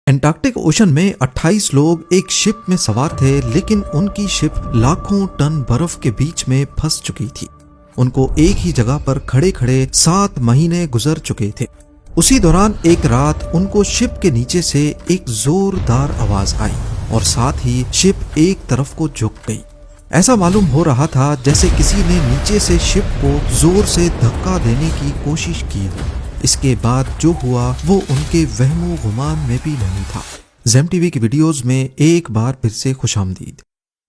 Antarctic ocean में 28 लोग एक शिप में सवार थे, लेकिन उनकी शिप लाखों टन बर्फ के बीच में फंस चुकी थी। उनको एक ही जगह पर खड़े खड़े 7 महीने गुजर चुके थे। उसी दौरान एक रात उनको शिप के नीचे से एक जोरदार आवाज आई और साथ ही शिप एक तरफ को झुक गई। ऐसा मालूम हो रहा था जैसे किसी ने नीचे से शिप को जोर से धक्का देने की कोशिश की हो। इसके बाद जो हुआ वो उनके वहमो गुमान में भी नहीं था। ज़ेम टीवी की वीडियोस में एक बार फिर से खुशामदीद।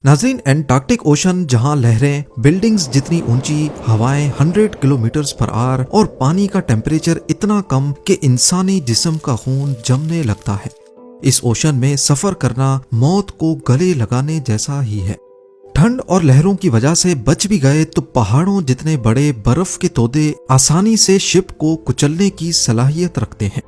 नाज़रीन, एंटार्क्टिक ओशन जहां लहरें बिल्डिंग्स जितनी ऊंची, हवाएं 100 किलोमीटर पर आवर और पानी का टेम्परेचर इतना कम कि इंसानी जिस्म का खून जमने लगता है। इस ओशन में सफर करना मौत को गले लगाने जैसा ही है। ठंड और लहरों की वजह से बच भी गए तो पहाड़ों जितने बड़े बर्फ के तोदे आसानी से शिप को कुचलने की सलाहियत रखते हैं।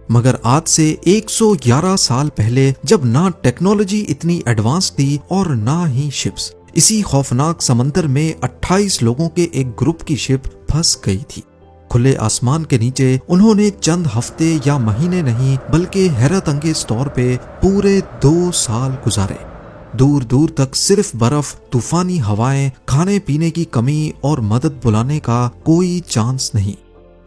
मगर आज से 111 साल पहले, जब ना टेक्नोलॉजी इतनी एडवांस थी और ना ही शिप्स, इसी खौफनाक समंदर में 28 लोगों के एक ग्रुप की शिप फंस गई थी। खुले आसमान के नीचे उन्होंने चंद हफ्ते या महीने नहीं बल्कि हैरत अंगेज तौर पे पूरे 2 साल गुजारे। दूर दूर तक सिर्फ बर्फ, तूफानी हवाएं, खाने पीने की कमी और मदद बुलाने का कोई चांस नहीं।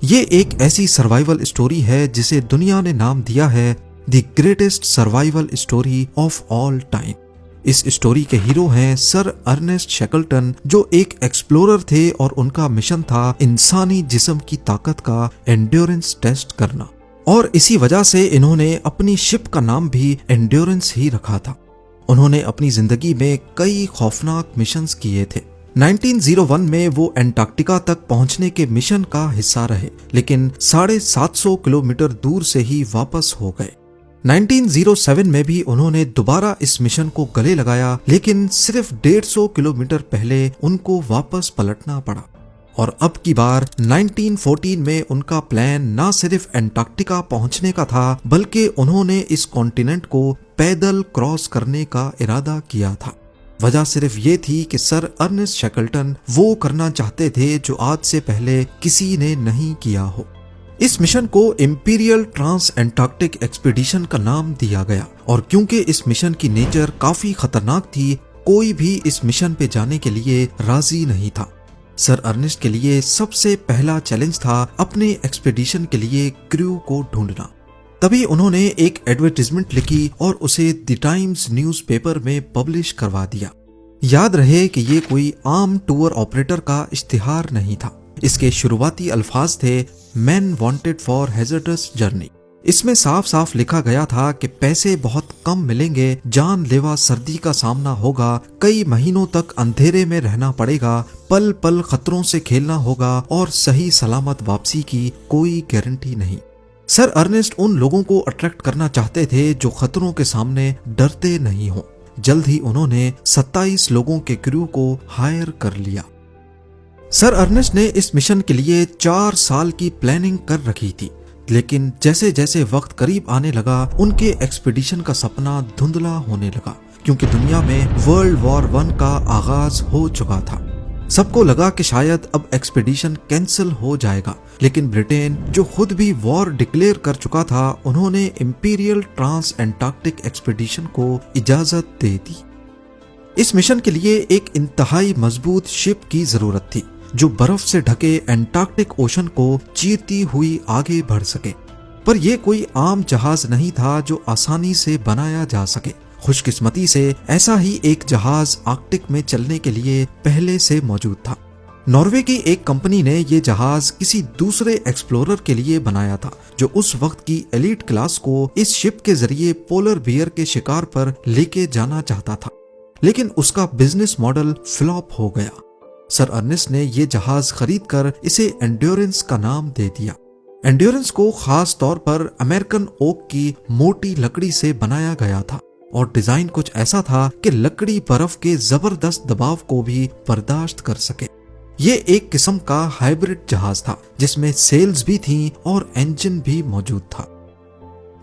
ये एक ऐसी सर्वाइवल स्टोरी है जिसे दुनिया ने नाम दिया है the greatest survival story of all time. इस स्टोरी के हीरो हैं सर अर्नेस्ट शैकलटन, जो एक एक्सप्लोरर थे और उनका मिशन था इंसानी जिस्म की ताकत का एंड्योरेंस टेस्ट करना। और इसी वजह से इन्होंने अपनी शिप का नाम भी एंड्योरेंस ही रखा था। उन्होंने अपनी जिंदगी में कई खौफनाक मिशंस किए थे। 1901 में वो एंटार्क्टिका तक पहुंचने के मिशन का हिस्सा रहे, लेकिन 750 किलोमीटर दूर से ही वापस हो गए। 1907 में भी उन्होंने दोबारा इस मिशन को गले लगाया, लेकिन सिर्फ 150 किलोमीटर पहले उनको वापस पलटना पड़ा। और अब की बार 1914 में उनका प्लान न सिर्फ एंटार्क्टिका पहुंचने का था, बल्कि उन्होंने इस कॉन्टिनेंट को पैदल क्रॉस करने का इरादा किया था। वजह सिर्फ ये थी कि सर अर्नेस्ट शैकलटन वो करना चाहते थे जो आज से पहले किसी ने नहीं किया हो। इस मिशन को इंपीरियल ट्रांस एंटार्क्टिक एक्सपीडिशन का नाम दिया गया, और क्योंकि इस मिशन की नेचर काफी खतरनाक थी, कोई भी इस मिशन पे जाने के लिए राजी नहीं था। सर अर्नेस्ट के लिए सबसे पहला चैलेंज था अपने एक्सपीडिशन के लिए क्रू को ढूंढना। तभी उन्होंने एक एडवर्टाइजमेंट लिखी और उसे द टाइम्स न्यूज़पेपर में पब्लिश करवा दिया। याद रहे कि ये कोई आम टूर ऑपरेटर का इश्तिहार नहीं था। इसके शुरुआती अल्फाज थे man wanted for hazardous journey. इसमें साफ साफ लिखा गया था कि पैसे बहुत कम मिलेंगे, जानलेवा सर्दी का सामना होगा, कई महीनों तक अंधेरे में रहना पड़ेगा, पल पल खतरों से खेलना होगा और सही सलामत वापसी की कोई गारंटी नहीं। सर अर्नेस्ट उन लोगों को अट्रैक्ट करना चाहते थे जो खतरों के सामने डरते नहीं हो। जल्द ही उन्होंने 27 लोगों के क्रू को हायर कर लिया। सर अर्नेस्ट ने इस मिशन के लिए 4 साल की प्लानिंग कर रखी थी, लेकिन जैसे जैसे वक्त करीब आने लगा, उनके एक्सपीडिशन का सपना धुंधला होने लगा, क्योंकि दुनिया में वर्ल्ड वॉर 1 का आगाज हो चुका था। सबको लगा कि शायद अब एक्सपीडिशन कैंसिल हो जाएगा, लेकिन ब्रिटेन, जो खुद भी वॉर डिक्लेयर कर चुका था, उन्होंने इंपीरियल ट्रांस एंटार्क्टिक एक्सपीडिशन को इजाजत दे दी। इस मिशन के लिए एक इंतहाई मजबूत शिप की जरूरत थी, जो बर्फ से ढके एंटार्क्टिक ओशन को चीरती हुई आगे बढ़ सके। पर यह कोई आम जहाज नहीं था जो आसानी से बनाया जा सके। खुशकिस्मती से ऐसा ही एक जहाज आर्कटिक में चलने के लिए पहले से मौजूद था। नॉर्वे की एक कंपनी ने यह जहाज किसी दूसरे एक्सप्लोरर के लिए बनाया था, जो उस वक्त की एलीट क्लास को इस शिप के जरिए पोलर बियर के शिकार पर लेके जाना चाहता था, लेकिन उसका बिजनेस मॉडल फ्लॉप हो गया। सर अर्नेस्ट ने यह जहाज खरीदकर इसे एंड्योरेंस का नाम दे दिया। एंड्योरेंस को खास तौर पर अमेरिकन ओक की मोटी लकड़ी से बनाया गया था, और डिजाइन कुछ ऐसा था कि लकड़ी बर्फ के जबरदस्त दबाव को भी बर्दाश्त कर सके। ये एक किस्म का हाइब्रिड जहाज था, जिसमें सेल्स भी थीं और इंजन भी मौजूद था।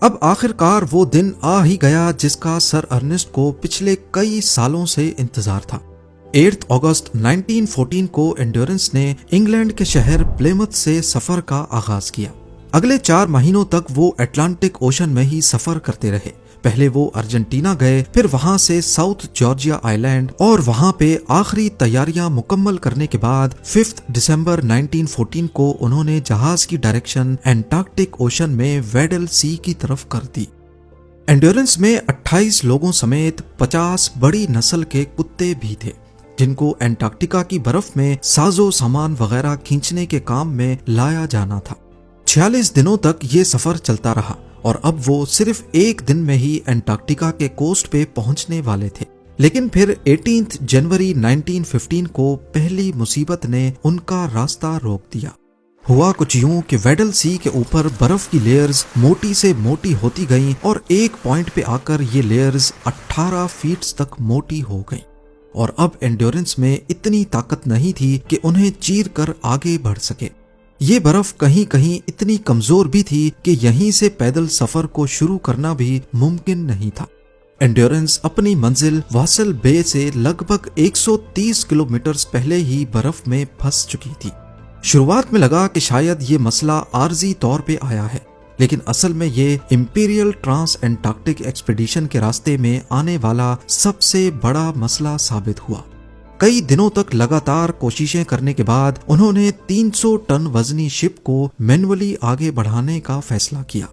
अब आखिरकार वो दिन आ ही गया जिसका सर अर्नेस्ट को पिछले कई सालों से इंतजार था। 8 अगस्त 1914 को एंड्योरेंस ने इंग्लैंड के शहर प्लेमथ से सफर का आगाज किया। अगले 4 महीनों तक वो अटलांटिक ओशन में ही सफर करते रहे। पहले वो अर्जेंटीना गए, फिर वहां से साउथ जॉर्जिया आइलैंड, और वहां पे आखिरी तैयारियां मुकम्मल करने के बाद 5 दिसंबर 1914 को उन्होंने जहाज की डायरेक्शन एंटार्क्टिक ओशन में वेडल सी की तरफ कर दी। एंड्योरेंस में 28 लोगों समेत 50 बड़ी नस्ल के कुत्ते भी थे, जिनको एंटार्क्टिका की बर्फ में साजो सामान वगैरह खींचने के काम में लाया जाना था। 46 दिनों तक ये सफर चलता रहा और अब वो सिर्फ एक दिन में ही एंटार्क्टिका के कोस्ट पे पहुंचने वाले थे। लेकिन फिर 18 जनवरी 1915 को पहली मुसीबत ने उनका रास्ता रोक दिया। हुआ कुछ यूं कि वेडल सी के ऊपर बर्फ की लेयर्स मोटी से मोटी होती गईं और एक पॉइंट पे आकर ये लेयर्स 18 फीट तक मोटी हो गईं और अब एंड्योरेंस में इतनी ताकत नहीं थी कि उन्हें चीर कर आगे बढ़ सके। ये बर्फ कहीं कहीं इतनी कमजोर भी थी कि यहीं से पैदल सफर को शुरू करना भी मुमकिन नहीं था। एंड्योरेंस अपनी मंजिल वासल बे से लगभग 130 किलोमीटर पहले ही बर्फ में फंस चुकी थी। शुरुआत में लगा कि शायद ये मसला आर्जी तौर पे आया है, लेकिन असल में ये इंपीरियल ट्रांस एंटार्क्टिक एक्सपीडिशन के रास्ते में आने वाला सबसे बड़ा मसला साबित हुआ। कई दिनों तक लगातार कोशिशें करने के बाद उन्होंने 300 टन वजनी शिप को मैन्युअली आगे बढ़ाने का फैसला किया।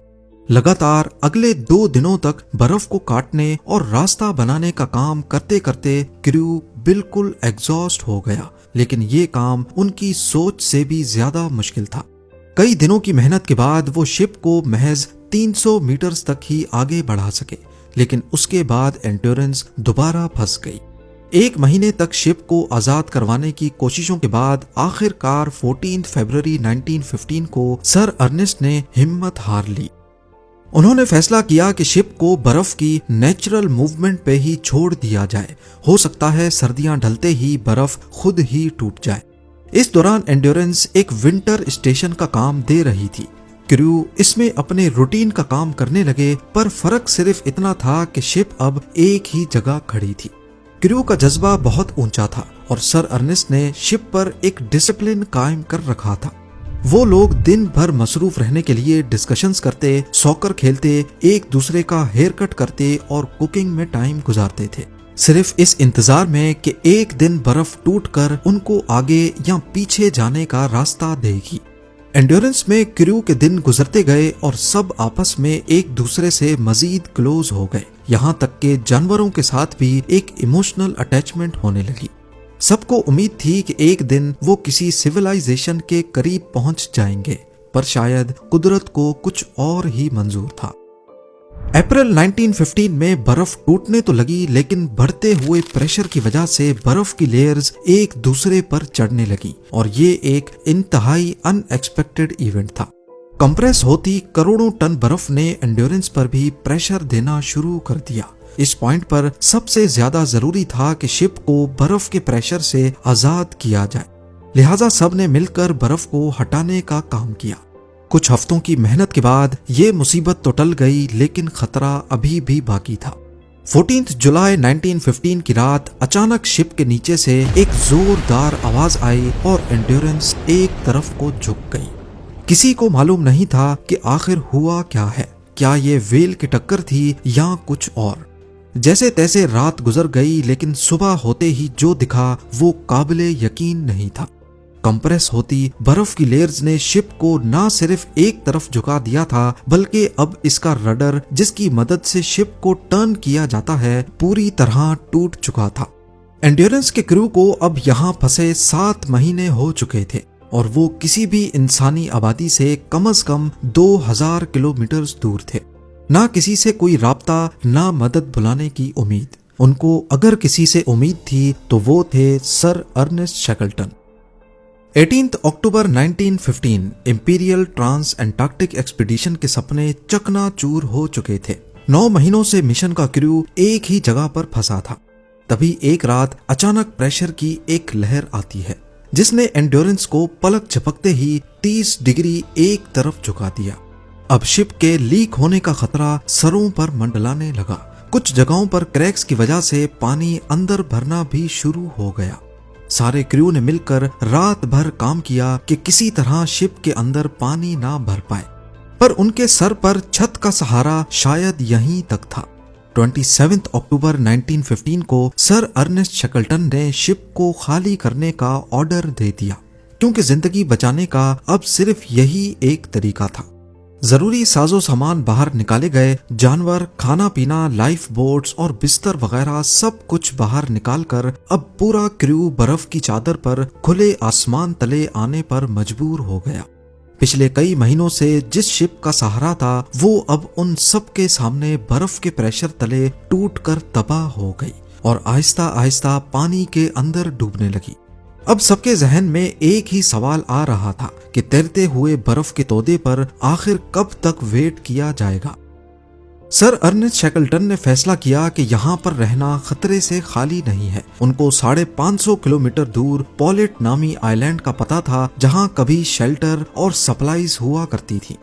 लगातार अगले 2 दिनों तक बर्फ को काटने और रास्ता बनाने का काम करते करते क्रू बिल्कुल एग्जॉस्ट हो गया, लेकिन ये काम उनकी सोच से भी ज्यादा मुश्किल था। कई दिनों की मेहनत के बाद वो शिप को महज 300 मीटर तक ही आगे बढ़ा सके, लेकिन उसके बाद एंड्योरेंस दोबारा फंस गई। 1 महीने तक शिप को आजाद करवाने की कोशिशों के बाद आखिरकार 14 फरवरी 1915 को सर अर्नेस्ट ने हिम्मत हार ली। उन्होंने फैसला किया कि शिप को बर्फ की नेचुरल मूवमेंट पे ही छोड़ दिया जाए। हो सकता है सर्दियां ढलते ही बर्फ खुद ही टूट जाए। इस दौरान एंड्योरेंस एक विंटर स्टेशन का काम दे रही थी। क्रू इसमें अपने रूटीन का काम करने लगे, पर फर्क सिर्फ इतना था कि शिप अब एक ही जगह खड़ी थी। क्रू का जज्बा बहुत ऊंचा था और सर अर्नेस्ट ने शिप पर एक डिसिप्लिन कायम कर रखा था। वो लोग दिन भर मसरूफ रहने के लिए डिस्कशंस करते, सॉकर खेलते, एक दूसरे का हेयर कट करते और कुकिंग में टाइम गुजारते थे, सिर्फ इस इंतजार में कि एक दिन बर्फ टूटकर उनको आगे या पीछे जाने का रास्ता देगी। एंड्योरेंस में क्रू के दिन गुजरते गए और सब आपस में एक दूसरे से मजीद क्लोज हो गए। यहाँ तक के जानवरों के साथ भी एक इमोशनल अटैचमेंट होने लगी। सबको उम्मीद थी कि एक दिन वो किसी सिविलाइजेशन के करीब पहुंच जाएंगे, पर शायद कुदरत को कुछ और ही मंजूर था। अप्रैल 1915 में बर्फ टूटने तो लगी, लेकिन बढ़ते हुए प्रेशर की वजह से बर्फ की लेयर्स एक दूसरे पर चढ़ने लगी और ये एक इंतहाई अनएक्सपेक्टेड इवेंट था। कंप्रेस होती करोड़ों टन बर्फ ने एंड्योरेंस पर भी प्रेशर देना शुरू कर दिया। इस पॉइंट पर सबसे ज्यादा जरूरी था कि शिप को बर्फ के प्रेशर से आजाद किया जाए, लिहाजा सब ने मिलकर बर्फ को हटाने का काम किया। कुछ हफ्तों की मेहनत के बाद ये मुसीबत तो टल गई, लेकिन खतरा अभी भी बाकी था। 14 जुलाई 1915 की रात अचानक शिप के नीचे से एक जोरदार आवाज आई और एंड्योरेंस एक तरफ को झुक गई। किसी को मालूम नहीं था कि आखिर हुआ क्या है, क्या ये व्हेल की टक्कर थी या कुछ और। जैसे तैसे रात गुजर गई, लेकिन सुबह होते ही जो दिखा वो काबिले यकीन नहीं था। कंप्रेस होती बर्फ की लेयर्स ने शिप को ना सिर्फ एक तरफ झुका दिया था, बल्कि अब इसका रडर, जिसकी मदद से शिप को टर्न किया जाता है, पूरी तरह टूट चुका था। एंड्योरेंस के क्रू को अब यहाँ फंसे 7 महीने हो चुके थे और वो किसी भी इंसानी आबादी से कम से कम 2000 किलोमीटर दूर थे। ना किसी से कोई राब्ता, ना मदद बुलाने की उम्मीद। उनको अगर किसी से उम्मीद थी तो वो थे सर अर्नेस्ट शैकल्टन। 18 अक्टूबर 1915 इंपीरियल ट्रांस एंटार्क्टिक एक्सपीडिशन के सपने चकनाचूर हो चुके थे। 9 महीनों से मिशन का क्रू एक ही जगह पर फंसा था। तभी एक रात अचानक प्रेशर की एक लहर आती है, जिसने एंड्योरेंस को पलक झपकते ही 30 डिग्री एक तरफ झुका दिया। अब शिप के लीक होने का खतरा सरों पर मंडलाने लगा। कुछ जगहों पर क्रैक्स की वजह से पानी अंदर भरना भी शुरू हो गया। सारे क्रू ने मिलकर रात भर काम किया कि किसी तरह शिप के अंदर पानी ना भर पाए। पर उनके सर पर छत का सहारा शायद यहीं तक था। 27 अक्टूबर 1915 को सर अर्नेस्ट शैकलटन ने शिप को खाली करने का ऑर्डर दे दिया, क्योंकि जिंदगी बचाने का अब सिर्फ यही एक तरीका था। जरूरी साजो सामान बाहर निकाले गए, जानवर, खाना पीना, लाइफ बोट्स और बिस्तर वगैरह सब कुछ बाहर निकालकर अब पूरा क्रू बर्फ की चादर पर खुले आसमान तले आने पर मजबूर हो गया। पिछले कई महीनों से जिस शिप का सहारा था वो अब उन सब के सामने बर्फ के प्रेशर तले टूटकर तबाह हो गई और आहिस्ता आहिस्ता पानी के अंदर डूबने लगी। अब सबके जहन में एक ही सवाल आ रहा था कि तैरते हुए बर्फ के तोदे पर आखिर कब तक वेट किया जाएगा। सर अर्नेस्ट शैकलटन ने फैसला किया कि यहाँ पर रहना खतरे से खाली नहीं है। उनको 550 किलोमीटर दूर पॉलेट नामी आइलैंड का पता था, जहाँ कभी शेल्टर और सप्लाईज हुआ करती थी।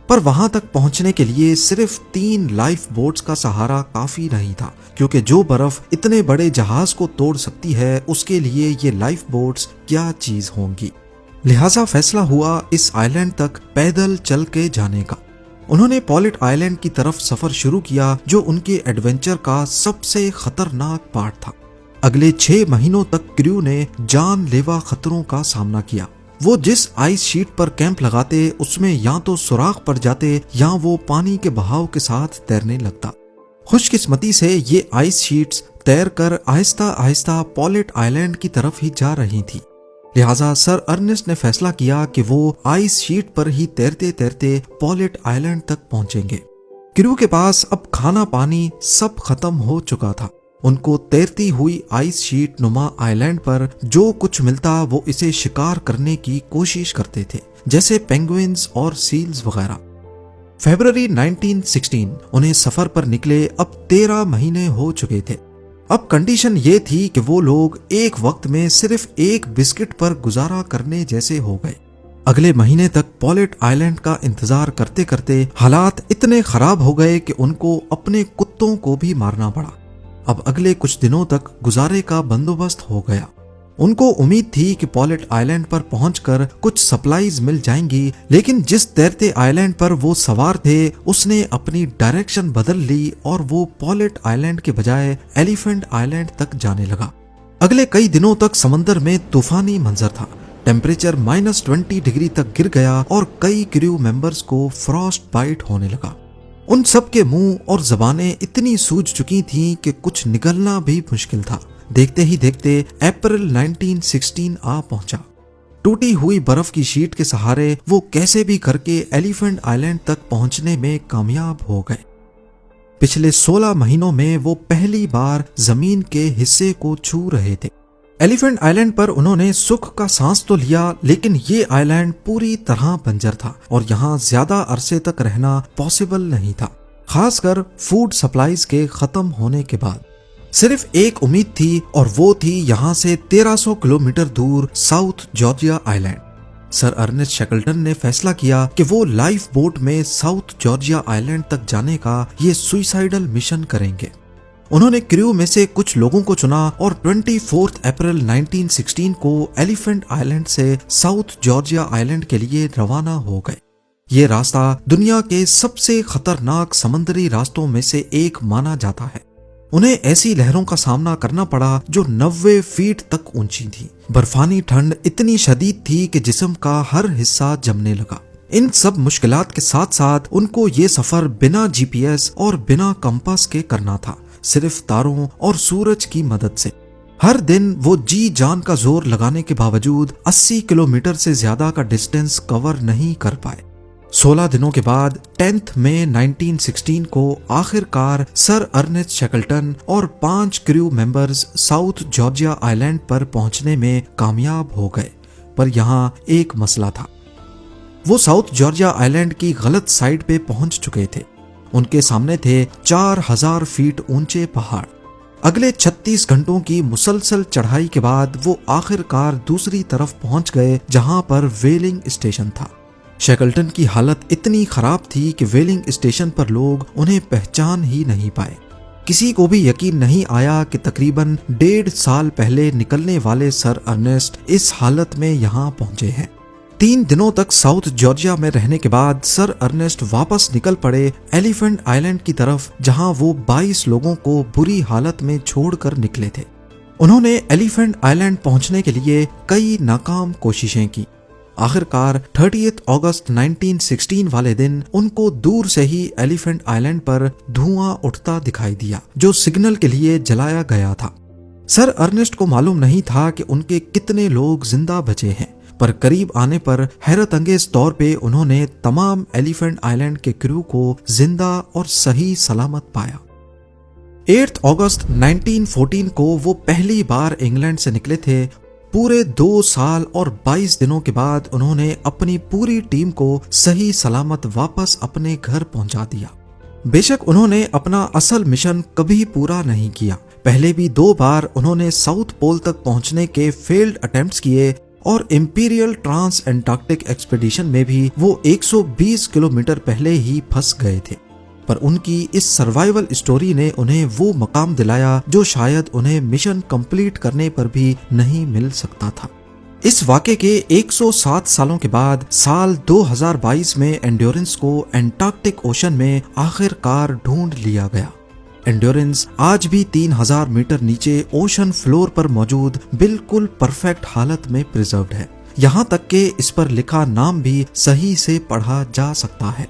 पर वहां तक पहुंचने के लिए सिर्फ 3 लाइफ बोट्स का सहारा काफी नहीं था, क्योंकि जो बर्फ इतने बड़े जहाज को तोड़ सकती है उसके लिए ये लाइफ बोट्स क्या चीज होंगी। लिहाजा फैसला हुआ इस आइलैंड तक पैदल चल के जाने का। उन्होंने पॉलेट आइलैंड की तरफ सफर शुरू किया, जो उनके एडवेंचर का सबसे खतरनाक पार्ट था। अगले 6 महीनों तक क्रू ने जानलेवा खतरों का सामना किया। वो जिस आइस शीट पर कैंप लगाते उसमें या तो सुराख पड़ जाते या वो पानी के बहाव के साथ तैरने लगता। खुशकिस्मती से ये आइस शीट्स तैरकर आहिस्ता आहिस्ता पॉलेट आइलैंड की तरफ ही जा रही थी। लिहाजा सर अर्नेस्ट ने फैसला किया कि वो आइस शीट पर ही तैरते तैरते पॉलेट आइलैंड तक पहुंचेंगे। क्रू के पास अब खाना पानी सब खत्म हो चुका था। उनको तैरती हुई आइस शीट नुमा आइलैंड पर जो कुछ मिलता वो इसे शिकार करने की कोशिश करते थे, जैसे पेंगुइन्स और सील्स वगैरह। फरवरी 1916 उन्हें सफर पर निकले अब 13 महीने हो चुके थे। अब कंडीशन ये थी कि वो लोग एक वक्त में सिर्फ एक बिस्किट पर गुजारा करने जैसे हो गए। अगले महीने तक पॉलेट आइलैंड का इंतजार करते करते हालात इतने खराब हो गए कि उनको अपने कुत्तों को भी मारना पड़ा। अब अगले कुछ दिनों तक गुजारे का बंदोबस्त हो गया। उनको उम्मीद थी कि पॉलेट आइलैंड पर पहुंचकर कुछ सप्लाईज मिल जाएंगी, लेकिन जिस तैरते आइलैंड पर वो सवार थे उसने अपनी डायरेक्शन बदल ली और वो पॉलेट आइलैंड के बजाय एलिफेंट आइलैंड तक जाने लगा। अगले कई दिनों तक समंदर में तूफानी मंजर था। टेम्परेचर -20 डिग्री तक गिर गया और कई क्रू मेंबर्स को फ्रॉस्ट बाइट होने लगा। उन सब के मुंह और जबानें इतनी सूज चुकी थीं कि कुछ निगलना भी मुश्किल था। देखते ही देखते अप्रैल 1916 आ पहुंचा। टूटी हुई बर्फ की शीट के सहारे वो कैसे भी करके एलिफेंट आइलैंड तक पहुंचने में कामयाब हो गए। पिछले 16 महीनों में वो पहली बार जमीन के हिस्से को छू रहे थे। एलिफेंट आइलैंड पर उन्होंने सुख का सांस तो लिया, लेकिन ये आइलैंड पूरी तरह बंजर था और यहाँ ज्यादा अरसे तक रहना पॉसिबल नहीं था, खासकर फूड सप्लाईज के खत्म होने के बाद। सिर्फ एक उम्मीद थी और वो थी यहाँ से 1300 किलोमीटर दूर South Georgia island. Sir Ernest Shackleton ने फैसला किया कि वो लाइफ बोट में साउथ जॉर्जिया आइलैंड तक जाने का ये सुइसाइडल मिशन करेंगे। उन्होंने क्रू में से कुछ लोगों को चुना और 24 अप्रैल 1916 को एलिफेंट आइलैंड से साउथ जॉर्जिया आइलैंड के लिए रवाना हो गए। ये रास्ता दुनिया के सबसे खतरनाक समुद्री रास्तों में से एक माना जाता है। उन्हें ऐसी लहरों का सामना करना पड़ा जो 90 फीट तक ऊंची थी। बर्फानी ठंड इतनी शदीद थी कि जिस्म का हर हिस्सा जमने लगा। इन सब मुश्किलात के साथ साथ उनको ये सफर बिना जीपीएस और बिना कंपास के करना था, सिर्फ तारों और सूरज की मदद से। हर दिन वो जी जान का जोर लगाने के बावजूद 80 किलोमीटर से ज्यादा का डिस्टेंस कवर नहीं कर पाए। 16 दिनों के बाद 10 मई 1916 को आखिरकार सर अर्नेस्ट शैकलटन और 5 crew members south Georgia island पर पहुंचने में कामयाब हो गए। पर यहाँ एक मसला था। वो साउथ जॉर्जिया आइलैंड की गलत साइड पे पहुंच चुके थे। उनके सामने थे 4000 फीट ऊंचे पहाड़। अगले 36 घंटों की मुसलसल चढ़ाई के बाद वो आखिरकार दूसरी तरफ पहुंच गए, जहां पर वेलिंग स्टेशन था। शैकलटन की हालत इतनी खराब थी कि वेलिंग स्टेशन पर लोग उन्हें पहचान ही नहीं पाए। किसी को भी यकीन नहीं आया कि तकरीबन 1.5 साल पहले निकलने वाले सर अर्नेस्ट इस हालत में यहाँ पहुंचे हैं। 3 दिनों तक साउथ जॉर्जिया में रहने के बाद सर अर्नेस्ट वापस निकल पड़े एलिफेंट आइलैंड की तरफ, जहां वो 22 लोगों को बुरी हालत में छोड़कर निकले थे। उन्होंने एलिफेंट आइलैंड पहुंचने के लिए कई नाकाम कोशिशें की। आखिरकार 30 अगस्त 1916 वाले दिन उनको दूर से ही एलिफेंट आइलैंड पर धुआं उठता दिखाई दिया, जो सिग्नल के लिए जलाया गया था। सर अर्नेस्ट को मालूम नहीं था कि उनके कितने लोग जिंदा बचे हैं, पर करीब आने पर हैरत अंगेज तौर पे उन्होंने तमाम एलिफेंट आइलैंड के क्रू को जिंदा और सही सलामत पाया। 8 अगस्त 1914 को वो पहली बार इंग्लैंड से निकले थे। पूरे 2 साल और 22 दिनों के बाद उन्होंने अपनी पूरी टीम को सही सलामत वापस अपने घर पहुंचा दिया। बेशक उन्होंने अपना असल मिशन कभी पूरा नहीं किया। पहले भी 2 बार उन्होंने साउथ पोल तक पहुंचने के फेल्ड अटेम्प्ट्स किए और इंपीरियल ट्रांस एंटार्क्टिक एक्सपेडिशन में भी वो 120 किलोमीटर पहले ही फंस गए थे। पर उनकी इस सर्वाइवल स्टोरी ने उन्हें वो मकाम दिलाया जो शायद उन्हें मिशन कंप्लीट करने पर भी नहीं मिल सकता था। इस वाक़े के 107 सालों के बाद साल 2022 में एंड्योरेंस को एंटार्क्टिक ओशन में आखिरकार ढूंढ लिया गया। एंड्योरेंस आज भी 3000 मीटर नीचे ओशन फ्लोर पर मौजूद बिल्कुल परफेक्ट हालत में प्रिजर्व्ड है। यहाँ तक कि इस पर लिखा नाम भी सही से पढ़ा जा सकता है।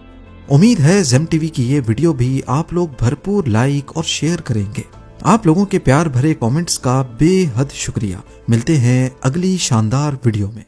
उम्मीद है जेम टीवी की ये वीडियो भी आप लोग भरपूर लाइक और शेयर करेंगे। आप लोगों के प्यार भरे कमेंट्स का बेहद शुक्रिया। मिलते हैं अगली शानदार वीडियो में।